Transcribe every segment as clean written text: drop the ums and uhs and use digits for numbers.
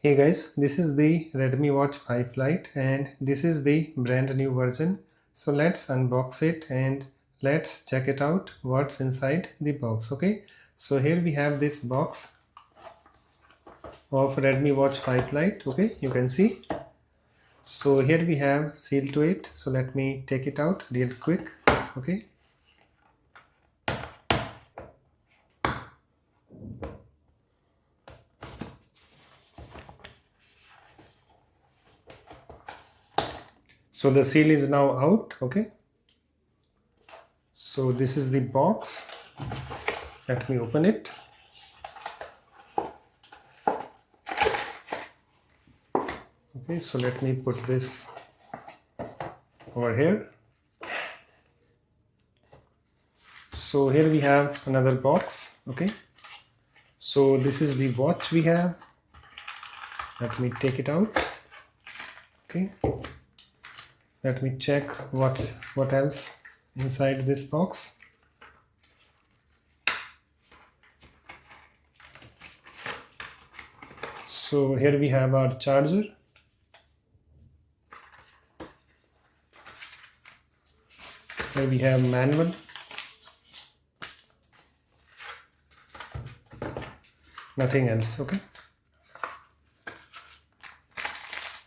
Hey guys, this is the Redmi Watch 5 Lite and this is the brand new version. So let's unbox it and let's check it out what's inside the box. Okay, so here we have this box of Redmi Watch 5 Lite. Okay, you can see. So here we have seal to it. So let me take it out real quick. Okay. So the seal is now out. Okay, so this is the box. Let me open it. Okay, so let me put this over here. So here we have another box. Okay, so this is the watch we have. Let me take it out. Okay, let me check what else inside this box. So here we have our charger. Here we have manual. Nothing else. Okay,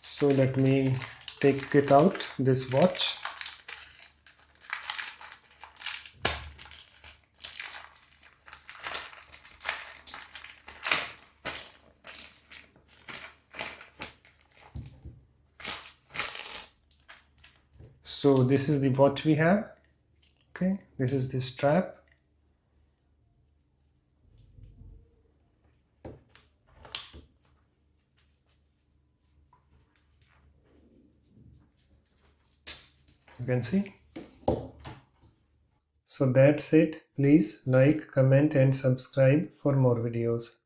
so let me take it out, this watch. So this is the watch we have. Okay, this is the strap. You can see. So that's it. Please like, comment and subscribe for more videos.